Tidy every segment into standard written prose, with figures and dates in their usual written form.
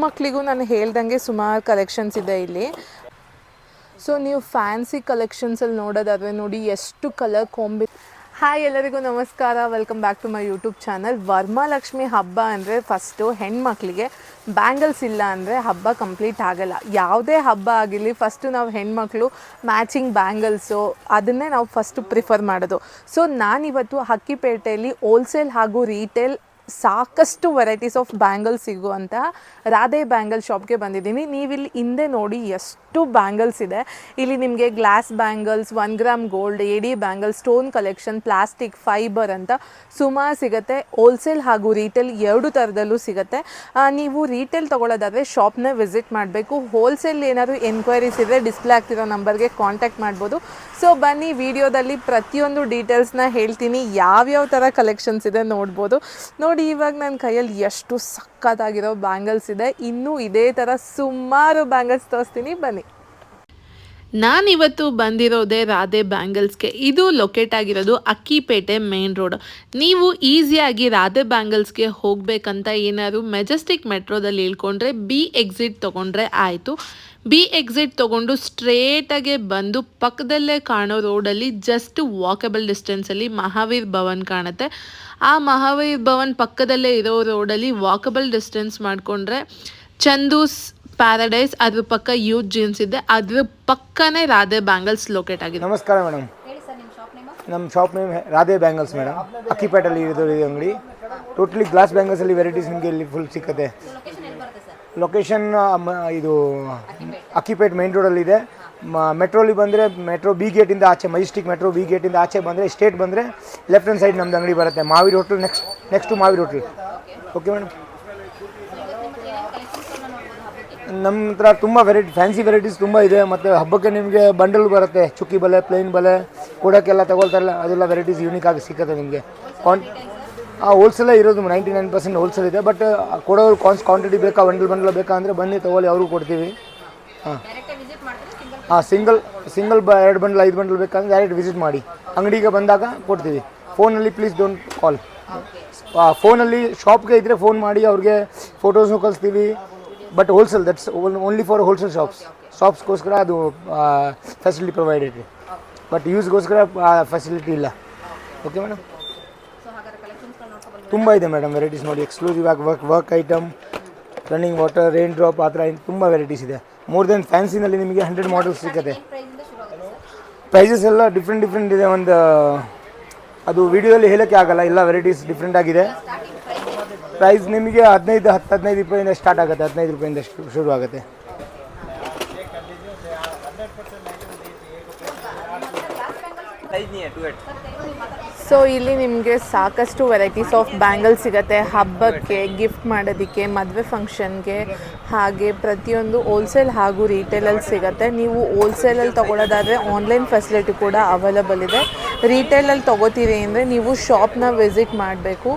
ಮಕ್ಕಳಿಗೂ ನಾನು ಹೇಳ್ದಂಗೆ ಸುಮಾರು ಕಲೆಕ್ಷನ್ಸ್ ಇದೆ ಇಲ್ಲಿ. ಸೊ ನೀವು ಫ್ಯಾನ್ಸಿ ಕಲೆಕ್ಷನ್ಸಲ್ಲಿ ನೋಡೋದಾದರೆ ನೋಡಿ ಎಷ್ಟು ಕಲರ್ ಹಾಯ್ ಎಲ್ಲರಿಗೂ ನಮಸ್ಕಾರ, welcome back to my YouTube channel. Varamahalakshmi ಹಬ್ಬ ಅಂದರೆ ಫಸ್ಟು ಹೆಣ್ಮಕ್ಳಿಗೆ ಬ್ಯಾಂಗಲ್ಸ್ ಇಲ್ಲ ಅಂದರೆ ಹಬ್ಬ ಕಂಪ್ಲೀಟ್ ಆಗಲ್ಲ. ಯಾವುದೇ ಹಬ್ಬ ಆಗಿರಲಿ ಫಸ್ಟು ನಾವು ಹೆಣ್ಮಕ್ಳು ಮ್ಯಾಚಿಂಗ್ ಬ್ಯಾಂಗಲ್ಸು ಅದನ್ನೇ ನಾವು ಫಸ್ಟು ಪ್ರಿಫರ್ ಮಾಡೋದು. ಸೊ ನಾನಿವತ್ತು ಹಕ್ಕಿಪೇಟೆಯಲ್ಲಿ ಹೋಲ್ಸೇಲ್ ಹಾಗೂ ರೀಟೇಲ್ ಸಾಕಷ್ಟು ವೆರೈಟೀಸ್ ಆಫ್ ಬ್ಯಾಂಗಲ್ಸ್ ಸಿಗುವಂತಹ ರಾಧೆ ಬ್ಯಾಂಗಲ್ ಶಾಪ್ಗೆ ಬಂದಿದ್ದೀನಿ. ನೀವಿಲ್ಲಿ ಹಿಂದೆ ನೋಡಿ ಎಷ್ಟು ಬ್ಯಾಂಗಲ್ಸ್ ಇದೆ. ಇಲ್ಲಿ ನಿಮಗೆ ಗ್ಲಾಸ್ ಬ್ಯಾಂಗಲ್ಸ್, 1 ಗ್ರಾಮ್ ಗೋಲ್ಡ್, ಎಡಿ bangle, stone collection, plastic, fibre ಅಂತ ಸುಮಾರು ಸಿಗುತ್ತೆ. ಹೋಲ್ಸೇಲ್ ಹಾಗೂ ರೀಟೇಲ್ ಎರಡು ಥರದಲ್ಲೂ ಸಿಗುತ್ತೆ. ನೀವು ರೀಟೇಲ್ ತೊಗೊಳ್ಳೋದಾದರೆ ಶಾಪ್ನ ವಿಸಿಟ್ ಮಾಡಬೇಕು. ಹೋಲ್ಸೇಲ್ ಏನಾದರೂ ಎನ್ಕ್ವೈರೀಸ್ ಇದ್ದರೆ ಡಿಸ್ಪ್ಲೇ ಆಗ್ತಿರೋ ನಂಬರ್ಗೆ ಕಾಂಟ್ಯಾಕ್ಟ್ ಮಾಡ್ಬೋದು. ಸೊ ಬನ್ನಿ, ವಿಡಿಯೋದಲ್ಲಿ ಪ್ರತಿಯೊಂದು ಡೀಟೇಲ್ಸ್ನ ಹೇಳ್ತೀನಿ. ಯಾವ್ಯಾವ ಥರ ಕಲೆಕ್ಷನ್ಸ್ ಇದೆ ನೋಡ್ಬೋದು. ನೋಡಿ, ಇವಾಗ ನನ್ನ ಕೈಯಲ್ಲಿ ಎಷ್ಟು ಸಕ್ಕತ್ತಾಗಿರೋ ಬ್ಯಾಂಗಲ್ಸ್ ಇದೆ. ಇನ್ನೂ ಇದೇ ಥರ ಸುಮಾರು ಬ್ಯಾಂಗಲ್ಸ್ ತೋರಿಸ್ತೀನಿ, ಬನ್ನಿ. ನಾನಿವತ್ತು ಬಂದಿರೋದೇ ರಾಧೆ ಬ್ಯಾಂಗಲ್ಸ್ಗೆ. ಇದು ಲೊಕೇಟ್ ಆಗಿರೋದು ಅಕ್ಕಿಪೇಟೆ ಮೇನ್ ರೋಡ್. ನೀವು ಈಸಿಯಾಗಿ ರಾಧೆ ಬ್ಯಾಂಗಲ್ಸ್ಗೆ ಹೋಗಬೇಕಂತ ಏನಾದ್ರು ಮೆಜೆಸ್ಟಿಕ್ ಮೆಟ್ರೋದಲ್ಲಿ ಇಳ್ಕೊಂಡ್ರೆ ಬಿ ಎಕ್ಸಿಟ್ ತೊಗೊಂಡ್ರೆ ಆಯಿತು. ಬಿ ಎಕ್ಸಿಟ್ ತೊಗೊಂಡು ಸ್ಟ್ರೇಟಾಗೆ ಬಂದು ಪಕ್ಕದಲ್ಲೇ ಕಾಣೋ ರೋಡಲ್ಲಿ ಜಸ್ಟ್ ವಾಕಬಲ್ ಡಿಸ್ಟೆನ್ಸಲ್ಲಿ ಮಹಾವೀರ್ ಭವನ್ ಕಾಣುತ್ತೆ. ಆ ಮಹಾವೀರ್ ಭವನ್ ಪಕ್ಕದಲ್ಲೇ ಇರೋ ರೋಡಲ್ಲಿ ವಾಕಬಲ್ ಡಿಸ್ಟೆನ್ಸ್ ಮಾಡಿಕೊಂಡ್ರೆ ಚಂದೂಸ್ ಪ್ಯಾರಡೈಸ್, ಅದ್ರ ಪಕ್ಕ ಯೂತ್ ಜೀನ್ಸ್ ಇದೆ, ಅದ್ರ ಪಕ್ಕನೇ ರಾಧೆ ಬ್ಯಾಂಗಲ್ಸ್ ಲೊಕೇಟ್ ಆಗಿದೆ. ನಮಸ್ಕಾರ ಮೇಡಮ್, ನಮ್ಮ shop name Radhe bangles madam. ಅಕ್ಕಿಪೇಟೆಯಲ್ಲಿ ಇರೋದು ಈ ಅಂಗಡಿ. ಟೋಟಲಿ ಗ್ಲಾಸ್ ಬ್ಯಾಂಗಲ್ಸಲ್ಲಿ ವೆರೈಟೀಸ್ ನಿಮಗೆ ಇಲ್ಲಿ ಫುಲ್ ಸಿಕ್ಕತ್ತೆ. ಲೊಕೇಶನ್ ಇದು ಅಕ್ಕಿಪೇಟೆ ಮೇನ್ ರೋಡಲ್ಲಿದೆ. ಮೆಟ್ರೋಲಿ ಬಂದರೆ ಮೆಟ್ರೋ ಬಿ ಗೇಟಿಂದ ಆಚೆ, ಮೆಜೆಸ್ಟಿಕ್ ಮೆಟ್ರೋ ಬಿ ಗೇಟಿಂದ ಆಚೆ ಬಂದರೆ ಸ್ಟೇಟ್ ಬಂದರೆ ಲೆಫ್ಟ್ ಹ್ಯಾಂಡ್ ಸೈಡ್ ನಮ್ಮದು ಅಂಗಡಿ ಬರುತ್ತೆ. Mahaveer hotel next Mahaveer hotel. Okay madam. ನಮ್ಮ ಹತ್ರ ತುಂಬ ಫ್ಯಾನ್ಸಿ ವೆರೈಟೀಸ್ ತುಂಬ ಇದೆ. ಮತ್ತು ಹಬ್ಬಕ್ಕೆ ನಿಮಗೆ ಬಂಡಲ್ ಬರುತ್ತೆ, ಚುಕ್ಕಿ ಬಲೆ, ಪ್ಲೇನ್ ಬಲೆ ಕೊಡೋಕ್ಕೆಲ್ಲ ತಗೊಳ್ತಾರಲ್ಲ, ಅದೆಲ್ಲ ವೆರೈಟೀಸ್ ಯೂನಿಕ್ ಆಗಿ ಸಿಕ್ಕತ್ತೆ ನಿಮಗೆ. ಹೋಲ್ಸೇಲೇ ಇರೋದು, 99% ಹೋಲ್ಸೇಲ್ ಇದೆ. ಬಟ್ ಕೊಡೋರು ಕ್ವಾಂಟಿಟಿ ಬೇಕಾ, ಬಂಡಲ್ ಬೇಕಾ ಅಂದರೆ ಬನ್ನಿ ತೊಗೊಳ್ಳಿ, ಅವ್ರಿಗೂ ಕೊಡ್ತೀವಿ. ಸಿಂಗಲ್ 2 ಬಂಡಲ್ 5 ಬಂಡಲ್ ಬೇಕಂದ್ರೆ ಡೈರೆಕ್ಟ್ ವಿಸಿಟ್ ಮಾಡಿ, ಅಂಗಡಿಗೆ ಬಂದಾಗ ಕೊಡ್ತೀವಿ. ಫೋನಲ್ಲಿ ಪ್ಲೀಸ್ ಡೋಂಟ್ ಕಾಲ್. ಫೋನಲ್ಲಿ ಶಾಪ್ಗೆ ಇದ್ದರೆ ಫೋನ್ ಮಾಡಿ, ಅವ್ರಿಗೆ ಫೋಟೋಸ್ನು ಕಳಿಸ್ತೀವಿ. But wholesale, that's only for wholesale ಶಾಪ್ಸ್ಗೋಸ್ಕರ ಅದು ಫೆಸಿಲಿಟಿ ಪ್ರೊವೈಡೆಡ್. ಬಟ್ ಯೂಸ್ಗೋಸ್ಕರ ಫೆಸಿಲಿಟಿ ಇಲ್ಲ. Okay madam. ತುಂಬ ಇದೆ ಮೇಡಮ್ ವೆರೈಟೀಸ್ ನೋಡಿ. ಎಕ್ಸ್ಕ್ಲೂಸಿವ್ ಆಗಿ work item, running water, rain drop, ಆ ಥರ ತುಂಬ ವೆರೈಟೀಸ್ ಇದೆ. ಮೋರ್ ದೆನ್ ಫ್ಯಾನ್ಸಿನಲ್ಲಿ ನಿಮಗೆ 100 ಮಾಡಲ್ಸ್ ಸಿಗುತ್ತೆ. ಪ್ರೈಸಸ್ ಎಲ್ಲ ಡಿಫ್ರೆಂಟ್ ಇದೆ. ಒಂದು ಅದು ವಿಡಿಯೋದಲ್ಲಿ ಹೇಳೋಕ್ಕೆ ಆಗಲ್ಲ, ಎಲ್ಲ ವೆರೈಟೀಸ್ ಡಿಫ್ರೆಂಟ್ ಆಗಿದೆ. ಪ್ರೈಸ್ ನಿಮಗೆ 15 ರೂಪಾಯಿಂದ ಸ್ಟಾರ್ಟ್ ಆಗುತ್ತೆ. 15 ರೂಪಾಯಿಂದ ಶುರು ಆಗುತ್ತೆ. ಸೊ ಇಲ್ಲಿ ನಿಮಗೆ ಸಾಕಷ್ಟು ವೆರೈಟೀಸ್ ಆಫ್ ಬ್ಯಾಂಗಲ್ಸ್ ಸಿಗುತ್ತೆ. ಹಬ್ಬಕ್ಕೆ, ಗಿಫ್ಟ್ ಮಾಡೋದಕ್ಕೆ, ಮದುವೆ ಫಂಕ್ಷನ್ಗೆ, ಹಾಗೆ ಪ್ರತಿಯೊಂದು ಹೋಲ್ಸೇಲ್ ಹಾಗೂ ರೀಟೇಲಲ್ಲಿ ಸಿಗುತ್ತೆ. ನೀವು ಹೋಲ್ಸೇಲಲ್ಲಿ ತೊಗೊಳ್ಳೋದಾದರೆ ಆನ್ಲೈನ್ ಫೆಸಿಲಿಟಿ ಕೂಡ ಅವೈಲಬಲ್ ಇದೆ. ರೀಟೇಲಲ್ಲಿ ತೊಗೋತೀರಿ ಅಂದರೆ ನೀವು ಶಾಪ್ನ ವಿಸಿಟ್ ಮಾಡಬೇಕು.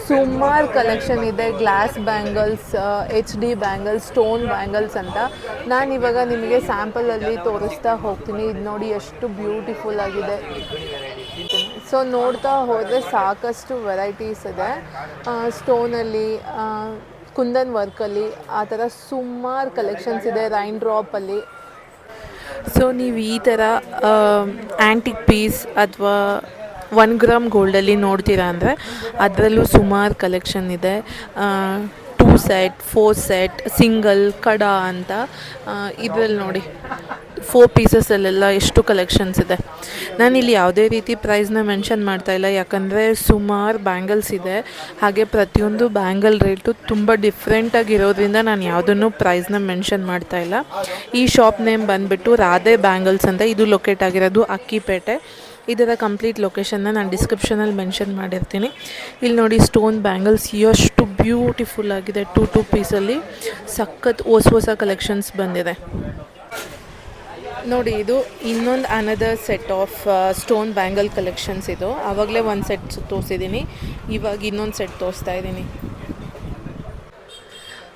ಸುಮಾರು ಕಲೆಕ್ಷನ್ ಇದೆ. Glass bangles, HD bangles, stone bangles ಅಂತ. ನಾನಿವಾಗ ನಿಮಗೆ ಸ್ಯಾಂಪಲಲ್ಲಿ ತೋರಿಸ್ತಾ ಹೋಗ್ತೀನಿ. ಇದು ನೋಡಿ ಎಷ್ಟು ಬ್ಯೂಟಿಫುಲ್ ಆಗಿದೆ. ಸೊ ನೋಡ್ತಾ ಹೋದರೆ ಸಾಕಷ್ಟು ವೆರೈಟೀಸ್ ಇದೆ. ಸ್ಟೋನಲ್ಲಿ, ಕುಂದನ್ ವರ್ಕಲ್ಲಿ, ಆ ಥರ ಸುಮಾರು ಕಲೆಕ್ಷನ್ಸ್ ಇದೆ. ರೈನ್ ಡ್ರಾಪಲ್ಲಿ. ಸೊ ನೀವು ಈ ಥರ ಆ್ಯಂಟಿಕ್ ಪೀಸ್ ಅಥವಾ 1 ಗ್ರಾಮ್ ಗೋಲ್ಡಲ್ಲಿ ನೋಡ್ತೀರಾ ಅಂದರೆ ಅದರಲ್ಲೂ ಸುಮಾರು ಕಲೆಕ್ಷನ್ ಇದೆ. 2 ಸೆಟ್, 4 ಸೆಟ್, ಸಿಂಗಲ್, ಕಡ ಅಂತ. ಇದರಲ್ಲಿ ನೋಡಿ 4 ಪೀಸಸಲ್ಲೆಲ್ಲ ಎಷ್ಟು ಕಲೆಕ್ಷನ್ಸ್ ಇದೆ. ನಾನಿಲ್ಲಿ ಯಾವುದೇ ರೀತಿ ಪ್ರೈಸ್ನ ಮೆನ್ಷನ್ ಮಾಡ್ತಾಯಿಲ್ಲ, ಯಾಕಂದರೆ ಸುಮಾರು ಬ್ಯಾಂಗಲ್ಸ್ ಇದೆ. ಹಾಗೆ ಪ್ರತಿಯೊಂದು ಬ್ಯಾಂಗಲ್ ರೇಟು ತುಂಬ ಡಿಫ್ರೆಂಟಾಗಿರೋದ್ರಿಂದ ನಾನು ಯಾವುದನ್ನು ಪ್ರೈಸ್ನ ಮೆನ್ಷನ್ ಮಾಡ್ತಾಯಿಲ್ಲ. ಈ ಶಾಪ್ ನೇಮ್ ಬಂದುಬಿಟ್ಟು ರಾಧೆ ಬ್ಯಾಂಗಲ್ಸ್ ಅಂತ. ಇದು ಲೊಕೇಟ್ ಆಗಿರೋದು ಅಕ್ಕಿಪೇಟೆ. ಇದರ ಕಂಪ್ಲೀಟ್ ಲೊಕೇಶನ್ನ ನಾನು ಡಿಸ್ಕ್ರಿಪ್ಷನಲ್ಲಿ ಮೆನ್ಷನ್ ಮಾಡಿರ್ತೀನಿ. ಇಲ್ಲಿ ನೋಡಿ ಸ್ಟೋನ್ ಬ್ಯಾಂಗಲ್ಸ್ ಎಷ್ಟು ಬ್ಯೂಟಿಫುಲ್ ಆಗಿದೆ. 2 ಪೀಸಲ್ಲಿ ಸಖತ್ ಹೊಸ ಕಲೆಕ್ಷನ್ಸ್ ಬಂದಿದೆ ನೋಡಿ. ಇದು ಇನ್ನೊಂದು another set of stone bangle collections. ಇದು ಆವಾಗಲೇ ಒಂದು ಸೆಟ್ ತೋರಿಸಿದ್ದೀನಿ, ಇವಾಗ ಇನ್ನೊಂದು ಸೆಟ್ ತೋರಿಸ್ತಾ ಇದ್ದೀನಿ.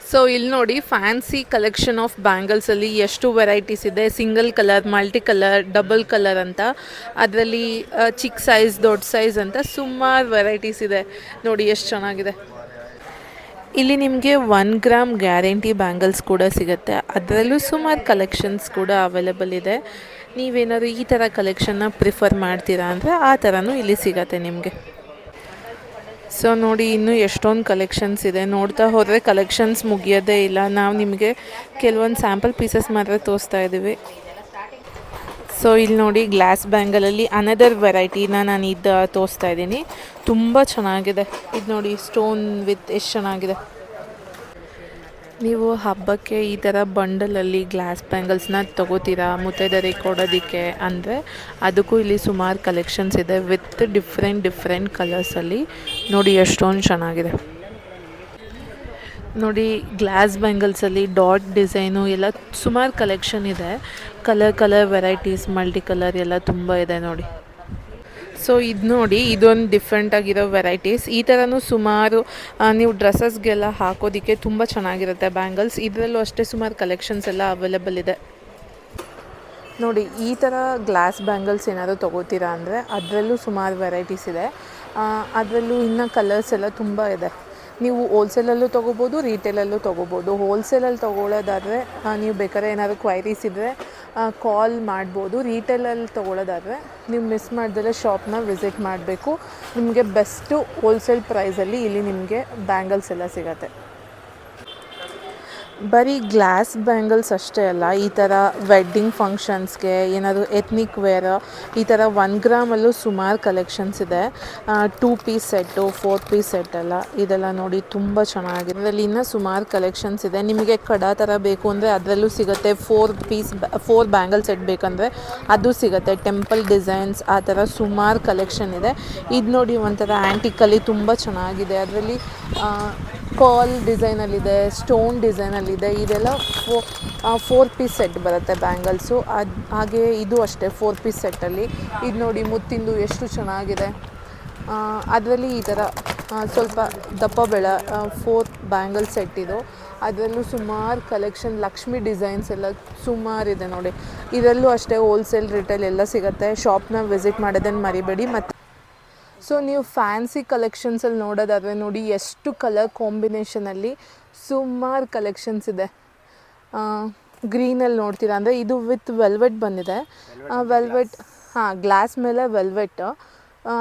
ಸೊ ಇಲ್ಲಿ ನೋಡಿ ಫ್ಯಾನ್ಸಿ ಕಲೆಕ್ಷನ್ ಆಫ್ ಬ್ಯಾಂಗಲ್ಸಲ್ಲಿ ಎಷ್ಟು ವೆರೈಟೀಸ್ ಇದೆ. Single colour, multi colour, double colour ಅಂತ. ಅದರಲ್ಲಿ ಚಿಕ್ಕ ಸೈಜ್, ದೊಡ್ಡ ಸೈಜ್ ಅಂತ ಸುಮಾರು ವೆರೈಟೀಸ್ ಇದೆ. ನೋಡಿ ಎಷ್ಟು ಚೆನ್ನಾಗಿದೆ. ಇಲ್ಲಿ ನಿಮಗೆ 1 ಗ್ರಾಮ್ ಗ್ಯಾರಂಟಿ ಬ್ಯಾಂಗಲ್ಸ್ ಕೂಡ ಸಿಗುತ್ತೆ. ಅದರಲ್ಲೂ ಸುಮಾರು ಕಲೆಕ್ಷನ್ಸ್ ಕೂಡ ಅವೈಲೇಬಲ್ ಇದೆ. ನೀವೇನಾದ್ರು ಈ ಥರ ಕಲೆಕ್ಷನ್ನ ಪ್ರಿಫರ್ ಮಾಡ್ತೀರಾ ಅಂದರೆ ಆ ಥರನೂ ಇಲ್ಲಿ ಸಿಗುತ್ತೆ ನಿಮಗೆ. ಸೊ ನೋಡಿ, ಇನ್ನೂ ಎಷ್ಟೊಂದು ಕಲೆಕ್ಷನ್ಸ್ ಇದೆ. ನೋಡ್ತಾ ಹೋದರೆ ಕಲೆಕ್ಷನ್ಸ್ ಮುಗಿಯೋದೇ ಇಲ್ಲ. ನಾವು ನಿಮಗೆ ಕೆಲವೊಂದು ಸ್ಯಾಂಪಲ್ ಪೀಸಸ್ ಮಾತ್ರ ತೋರಿಸ್ತಾ ಇದ್ದೀವಿ. ಸೊ ಇಲ್ಲಿ ನೋಡಿ, ಗ್ಲಾಸ್ ಬ್ಯಾಂಗಲಲ್ಲಿ ಅನದರ್ ವೆರೈಟಿನ ನಾನು ಇದು ತೋರಿಸ್ತಾ ಇದ್ದೀನಿ. ತುಂಬ ಚೆನ್ನಾಗಿದೆ. ಇದು ನೋಡಿ, ಸ್ಟೋನ್ ವಿತ್ ಎಷ್ಟು ಚೆನ್ನಾಗಿದೆ. ನೀವು ಹಬ್ಬಕ್ಕೆ ಈ ಥರ ಬಂಡಲಲ್ಲಿ ಗ್ಲಾಸ್ ಬ್ಯಾಂಗಲ್ಸ್ನ ತೊಗೋತೀರಾ ಮುತ್ತೈದೆಯರಿಗೆ ಕೊಡೋದಕ್ಕೆ ಅಂದರೆ ಅದಕ್ಕೂ ಇಲ್ಲಿ ಸುಮಾರು ಕಲೆಕ್ಷನ್ಸ್ ಇದೆ ವಿತ್ ಡಿಫ್ರೆಂಟ್ ಕಲರ್ಸಲ್ಲಿ. ನೋಡಿ ಎಷ್ಟೊಂದು ಚೆನ್ನಾಗಿದೆ. ನೋಡಿ, ಗ್ಲಾಸ್ ಬ್ಯಾಂಗಲ್ಸಲ್ಲಿ ಡಾಟ್ ಡಿಸೈನು ಎಲ್ಲ ಸುಮಾರು ಕಲೆಕ್ಷನ್ ಇದೆ. ಕಲರ್ ವೆರೈಟೀಸ್, ಮಲ್ಟಿ ಕಲರ್ ಎಲ್ಲ ತುಂಬ ಇದೆ ನೋಡಿ. ಸೊ ಇದು ನೋಡಿ, ಇದೊಂದು ಡಿಫ್ರೆಂಟಾಗಿರೋ ವೆರೈಟೀಸ್. ಈ ಥರನೂ ಸುಮಾರು ನೀವು ಡ್ರೆಸ್ಸಸ್ಗೆಲ್ಲ ಹಾಕೋದಕ್ಕೆ ತುಂಬ ಚೆನ್ನಾಗಿರುತ್ತೆ ಬ್ಯಾಂಗಲ್ಸ್. ಇದರಲ್ಲೂ ಅಷ್ಟೇ ಸುಮಾರು ಕಲೆಕ್ಷನ್ಸ್ ಎಲ್ಲ ಅವೈಲೇಬಲ್ ಇದೆ ನೋಡಿ. ಈ ಥರ ಗ್ಲಾಸ್ ಬ್ಯಾಂಗಲ್ಸ್ ಏನಾದರೂ ತೊಗೋತೀರಾ ಅಂದರೆ ಅದರಲ್ಲೂ ಸುಮಾರು ವೆರೈಟೀಸ್ ಇದೆ. ಅದರಲ್ಲೂ ಇನ್ನೂ ಕಲರ್ಸ್ ಎಲ್ಲ ತುಂಬ ಇದೆ. ನೀವು ಹೋಲ್ಸೇಲಲ್ಲೂ ತೊಗೋಬೋದು, ರೀಟೇಲಲ್ಲೂ ತೊಗೋಬೋದು. ಹೋಲ್ಸೇಲಲ್ಲಿ ತೊಗೊಳ್ಳೋದಾದರೆ ನೀವು ಬೇಕಾದ್ರೆ ಏನಾದರೂ ಕ್ವೈರೀಸ್ ಇದ್ದರೆ ಕಾಲ್ ಮಾಡ್ಬೋದು. ರೀಟೇಲಲ್ಲಿ ತೊಗೊಳ್ಳೋದಾದರೆ ನೀವು ಮಿಸ್ ಮಾಡ್ದಲೇ ಶಾಪ್ನ ವಿಸಿಟ್ ಮಾಡಬೇಕು. ನಿಮಗೆ ಬೆಸ್ಟು ಹೋಲ್ಸೇಲ್ ಪ್ರೈಸಲ್ಲಿ ಇಲ್ಲಿ ನಿಮಗೆ ಬ್ಯಾಂಗಲ್ಸ್ ಎಲ್ಲ ಸಿಗುತ್ತೆ. ಬರೀ ಗ್ಲಾಸ್ ಬ್ಯಾಂಗಲ್ಸ್ ಅಷ್ಟೇ ಅಲ್ಲ, ಈ ಥರ ವೆಡ್ಡಿಂಗ್ ಫಂಕ್ಷನ್ಸ್ಗೆ ಏನಾದರೂ ಎತ್ನಿಕ್ ವೇರ್ ಈ ಥರ 1 ಗ್ರಾಮಲ್ಲೂ ಸುಮಾರು ಕಲೆಕ್ಷನ್ಸ್ ಇದೆ. 2 ಪೀಸ್ ಸೆಟ್ಟು, 4 ಪೀಸ್ ಸೆಟ್ ಎಲ್ಲ ಇದೆಲ್ಲ ನೋಡಿ ತುಂಬ ಚೆನ್ನಾಗಿದೆ. ಇದರಲ್ಲಿ ಇನ್ನೂ ಸುಮಾರು ಕಲೆಕ್ಷನ್ಸ್ ಇದೆ. ನಿಮಗೆ ಕಡ ಥರ ಬೇಕು ಅಂದರೆ ಅದರಲ್ಲೂ ಸಿಗುತ್ತೆ. 4 ಬ್ಯಾಂಗಲ್ ಸೆಟ್ ಬೇಕಂದರೆ ಅದು ಸಿಗುತ್ತೆ. ಟೆಂಪಲ್ ಡಿಸೈನ್ಸ್ ಆ ಥರ ಸುಮಾರು ಕಲೆಕ್ಷನ್ ಇದೆ. ಇದು ನೋಡಿ, ಒಂಥರ ಆ್ಯಂಟಿಕಲ್ಲಿ ತುಂಬ ಚೆನ್ನಾಗಿದೆ. ಅದರಲ್ಲಿ ಪರ್ಲ್ ಡಿಸೈನಲ್ಲಿದೆ, ಸ್ಟೋನ್ ಡಿಸೈನಲ್ಲಿದೆ. ಇದೆಲ್ಲ 4 ಪೀಸ್ ಸೆಟ್ ಬರುತ್ತೆ ಬ್ಯಾಂಗಲ್ಸು. ಹಾಗೆ ಇದು ಅಷ್ಟೇ 4 ಪೀಸ್ ಸೆಟ್ಟಲ್ಲಿ. ಇದು ನೋಡಿ, ಮುತ್ತಿಂದು ಎಷ್ಟು ಚೆನ್ನಾಗಿದೆ. ಅದರಲ್ಲಿ ಈ ಥರ ಸ್ವಲ್ಪ ದಪ್ಪ ಬೆಳ 4 ಬ್ಯಾಂಗಲ್ ಸೆಟ್ ಇದು. ಅದರಲ್ಲೂ ಸುಮಾರು ಕಲೆಕ್ಷನ್, ಲಕ್ಷ್ಮಿ ಡಿಸೈನ್ಸ್ ಎಲ್ಲ ಸುಮಾರಿದೆ ನೋಡಿ. ಇದರಲ್ಲೂ ಅಷ್ಟೇ ಹೋಲ್ಸೇಲ್ ರಿಟೇಲ್ ಎಲ್ಲ ಸಿಗುತ್ತೆ. ಶಾಪ್ನ ವಿಸಿಟ್ ಮಾಡೋದನ್ನು ಮರಿಬೇಡಿ. ಮತ್ತು ಸೊ ನೀವು ಫ್ಯಾನ್ಸಿ ಕಲೆಕ್ಷನ್ಸಲ್ಲಿ ನೋಡೋದಾದರೆ ನೋಡಿ, ಎಷ್ಟು ಕಲರ್ ಕಾಂಬಿನೇಷನಲ್ಲಿ ಸುಮಾರು ಕಲೆಕ್ಷನ್ಸ್ ಇದೆ. ಗ್ರೀನಲ್ಲಿ ನೋಡ್ತೀರಾ ಅಂದರೆ ಇದು ವಿತ್ ವೆಲ್ವೆಟ್ ಬಂದಿದೆ. ವೆಲ್ವೆಟ್ ಗ್ಲಾಸ್ ಮೇಲೆ ವೆಲ್ವೆಟ್.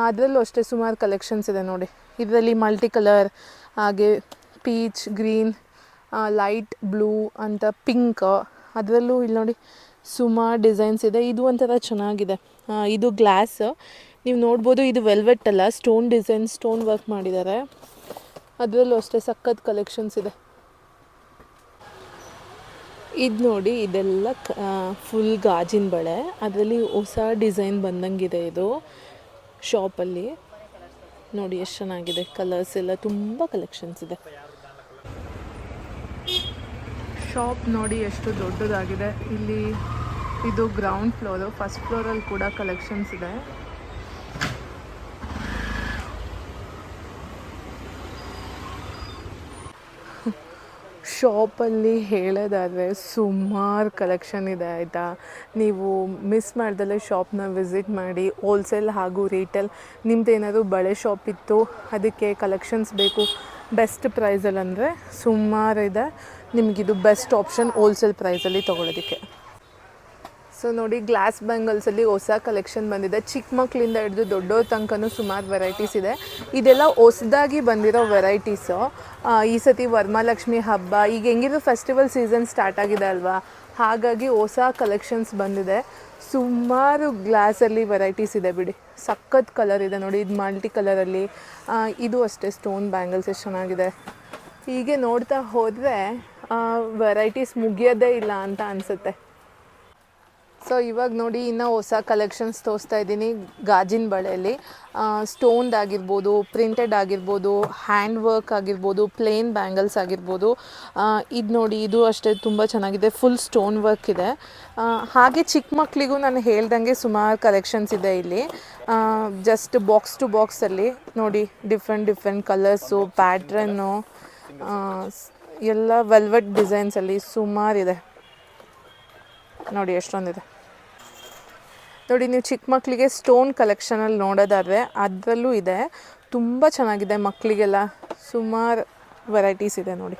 ಅದರಲ್ಲೂ ಅಷ್ಟೇ ಸುಮಾರು ಕಲೆಕ್ಷನ್ಸ್ ಇದೆ ನೋಡಿ. ಇದರಲ್ಲಿ ಮಲ್ಟಿ ಕಲರ್, ಹಾಗೆ ಪೀಚ್, ಗ್ರೀನ್, ಲೈಟ್ ಬ್ಲೂ ಅಂತ, ಪಿಂಕ್. ಅದರಲ್ಲೂ ಇಲ್ಲಿ ನೋಡಿ ಸುಮಾರು ಡಿಸೈನ್ಸ್ ಇದೆ. ಇದು ಒಂಥರ ಚೆನ್ನಾಗಿದೆ. ಇದು ಗ್ಲಾಸ್ ನೀವು ನೋಡ್ಬೋದು. ಇದು ವೆಲ್ವೆಟ್ ಅಲ್ಲ, ಸ್ಟೋನ್ ಡಿಸೈನ್, ಸ್ಟೋನ್ ವರ್ಕ್ ಮಾಡಿದ್ದಾರೆ. ಅದರಲ್ಲೂ ಅಷ್ಟೇ ಸಖತ್ ಕಲೆಕ್ಷನ್ಸ್ ಇದೆ. ಇದು ನೋಡಿ, ಇದೆಲ್ಲ ಫುಲ್ ಗಾಜಿನ ಬಳೆ. ಅದರಲ್ಲಿ ಹೊಸ ಡಿಸೈನ್ ಬಂದಂಗಿದೆ ಇದು ಶಾಪಲ್ಲಿ. ನೋಡಿ ಎಷ್ಟು ಚೆನ್ನಾಗಿದೆ. ಕಲರ್ಸ್ ಎಲ್ಲ ತುಂಬ ಕಲೆಕ್ಷನ್ಸ್ ಇದೆ. ಶಾಪ್ ನೋಡಿ ಎಷ್ಟು ದೊಡ್ಡದಾಗಿದೆ. ಇಲ್ಲಿ ಇದು ಗ್ರೌಂಡ್ ಫ್ಲೋರು. ಫಸ್ಟ್ ಫ್ಲೋರಲ್ಲಿ ಕೂಡ ಕಲೆಕ್ಷನ್ಸ್ ಇದೆ. ಶಾಪಲ್ಲಿ ಹೇಳೋದಾದರೆ ಸುಮಾರು ಕಲೆಕ್ಷನ್ ಇದೆ ಆಯಿತಾ. ನೀವು ಮಿಸ್ ಮಾಡ್ದಲೇ ಶಾಪ್ನ ವಿಸಿಟ್ ಮಾಡಿ. ಹೋಲ್ಸೇಲ್ ಹಾಗೂ ರೀಟೇಲ್, ನಿಮ್ದು ಏನಾದರೂ ಬಳೆ ಶಾಪ್ ಇತ್ತು, ಅದಕ್ಕೆ ಕಲೆಕ್ಷನ್ಸ್ ಬೇಕು ಬೆಸ್ಟ್ ಪ್ರೈಸಲ್ಲಿ ಅಂದರೆ ಸುಮಾರಿದೆ. ನಿಮಗಿದು ಬೆಸ್ಟ್ ಆಪ್ಷನ್ ಹೋಲ್ಸೇಲ್ ಪ್ರೈಸಲ್ಲಿ ತೊಗೊಳೋದಕ್ಕೆ. ಸೊ ನೋಡಿ, ಗ್ಲಾಸ್ ಬ್ಯಾಂಗಲ್ಸಲ್ಲಿ ಹೊಸ ಕಲೆಕ್ಷನ್ ಬಂದಿದೆ. ಚಿಕ್ಕ ಮಕ್ಕಳಿಂದ ಹಿಡಿದು ದೊಡ್ಡವ್ರ ತನಕನೂ ಸುಮಾರು ವೆರೈಟೀಸ್ ಇದೆ. ಇದೆಲ್ಲ ಹೊಸದಾಗಿ ಬಂದಿರೋ ವೆರೈಟೀಸು. ಈ ಸತಿ ವರಮಹಾಲಕ್ಷ್ಮಿ ಹಬ್ಬ ಈಗ ಹೆಂಗಿದ್ರು ಫೆಸ್ಟಿವಲ್ ಸೀಸನ್ ಸ್ಟಾರ್ಟ್ ಆಗಿದೆ ಅಲ್ವಾ, ಹಾಗಾಗಿ ಹೊಸ ಕಲೆಕ್ಷನ್ಸ್ ಬಂದಿದೆ. ಸುಮಾರು ಗ್ಲಾಸಲ್ಲಿ ವೆರೈಟೀಸ್ ಇದೆ ಬಿಡಿ. ಸಖತ್ ಕಲರ್ ಇದೆ ನೋಡಿ. ಇದು ಮಲ್ಟಿ ಕಲರಲ್ಲಿ. ಇದು ಅಷ್ಟೇ ಸ್ಟೋನ್ ಬ್ಯಾಂಗಲ್ಸ್ ಎಷ್ಟು ಚೆನ್ನಾಗಿದೆ. ಹೀಗೆ ನೋಡ್ತಾ ಹೋದರೆ ವೆರೈಟೀಸ್ ಮುಗಿಯೋದೇ ಇಲ್ಲ ಅಂತ ಅನಿಸುತ್ತೆ. ಸೊ ಇವಾಗ ನೋಡಿ, ಇನ್ನೂ ಹೊಸ ಕಲೆಕ್ಷನ್ಸ್ ತೋರಿಸ್ತಾ ಇದ್ದೀನಿ ಗಾಜಿನ ಬಳೆಯಲ್ಲಿ. ಸ್ಟೋನ್ಡ್ ಆಗಿರ್ಬೋದು, ಪ್ರಿಂಟೆಡ್ ಆಗಿರ್ಬೋದು, ಹ್ಯಾಂಡ್ ವರ್ಕ್ ಆಗಿರ್ಬೋದು, ಪ್ಲೇನ್ ಬ್ಯಾಂಗಲ್ಸ್ ಆಗಿರ್ಬೋದು. ಇದು ನೋಡಿ, ಇದು ಅಷ್ಟೇ ತುಂಬ ಚೆನ್ನಾಗಿದೆ. ಫುಲ್ ಸ್ಟೋನ್ ವರ್ಕ್ ಇದೆ. ಹಾಗೆ ಚಿಕ್ಕ ಮಕ್ಕಳಿಗೂ ನಾನು ಹೇಳ್ದಂಗೆ ಸುಮಾರು ಕಲೆಕ್ಷನ್ಸ್ ಇದೆ ಇಲ್ಲಿ. ಜಸ್ಟ್ ಬಾಕ್ಸ್ ಟು ಬಾಕ್ಸಲ್ಲಿ ನೋಡಿ, ಡಿಫ್ರೆಂಟ್ ಕಲರ್ಸು, ಪ್ಯಾಟ್ರನ್ನು ಎಲ್ಲ ವೆಲ್ವೆಟ್ ಡಿಸೈನ್ಸಲ್ಲಿ ಸುಮಾರಿದೆ ನೋಡಿ. ಎಷ್ಟೊಂದಿದೆ ನೋಡಿ. ನೀವು ಚಿಕ್ಕ ಮಕ್ಕಳಿಗೆ ಸ್ಟೋನ್ ಕಲೆಕ್ಷನಲ್ಲಿ ನೋಡೋದಾದರೆ ಅದರಲ್ಲೂ ಇದೆ. ತುಂಬ ಚೆನ್ನಾಗಿದೆ ಮಕ್ಕಳಿಗೆಲ್ಲ. ಸುಮಾರು ವೆರೈಟೀಸ್ ಇದೆ ನೋಡಿ.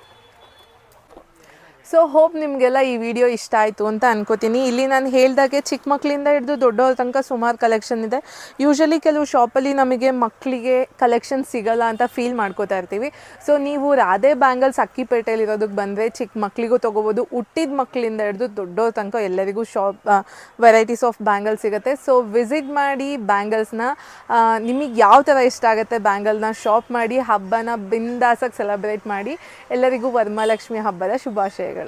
ಸೊ ಹೋಪ್ ನಿಮಗೆಲ್ಲ ಈ ವಿಡಿಯೋ ಇಷ್ಟ ಆಯಿತು ಅಂತ ಅನ್ಕೋತೀನಿ. ಇಲ್ಲಿ ನಾನು ಹೇಳ್ದಾಗೆ ಚಿಕ್ಕ ಮಕ್ಕಳಿಂದ ಹಿಡಿದು ದೊಡ್ಡವ್ರ ತನಕ ಸುಮಾರು ಕಲೆಕ್ಷನ್ ಇದೆ. ಯೂಶ್ವಲಿ ಕೆಲವು ಶಾಪಲ್ಲಿ ನಮಗೆ ಮಕ್ಕಳಿಗೆ ಕಲೆಕ್ಷನ್ ಸಿಗಲ್ಲ ಅಂತ ಫೀಲ್ ಮಾಡ್ಕೋತಾ ಇರ್ತೀವಿ. ಸೊ ನೀವು ರಾಧೆ ಬ್ಯಾಂಗಲ್ಸ್ ಅಕ್ಕಿಪೇಟೆಯಲ್ಲಿ ಇರೋದಕ್ಕೆ ಬಂದರೆ ಚಿಕ್ಕ ಮಕ್ಕಳಿಗೂ ತೊಗೋಬೋದು. ಹುಟ್ಟಿದ ಮಕ್ಕಳಿಂದ ಹಿಡಿದು ದೊಡ್ಡವ್ರ ತನಕ ಎಲ್ಲರಿಗೂ ವೆರೈಟೀಸ್ ಆಫ್ ಬ್ಯಾಂಗಲ್ಸ್ ಸಿಗುತ್ತೆ. ಸೊ ವಿಸಿಟ್ ಮಾಡಿ ಬ್ಯಾಂಗಲ್ಸ್ನ. ನಿಮಗೆ ಯಾವ ಥರ ಇಷ್ಟ ಆಗುತ್ತೆ ಬ್ಯಾಂಗಲ್ನ ಶಾಪ್ ಮಾಡಿ ಹಬ್ಬನ ಬಿಂದಾಸಾಗಿ ಸೆಲೆಬ್ರೇಟ್ ಮಾಡಿ. ಎಲ್ಲರಿಗೂ ವರಮಹಾಲಕ್ಷ್ಮಿ ಹಬ್ಬದ ಶುಭಾಶಯಗಳು.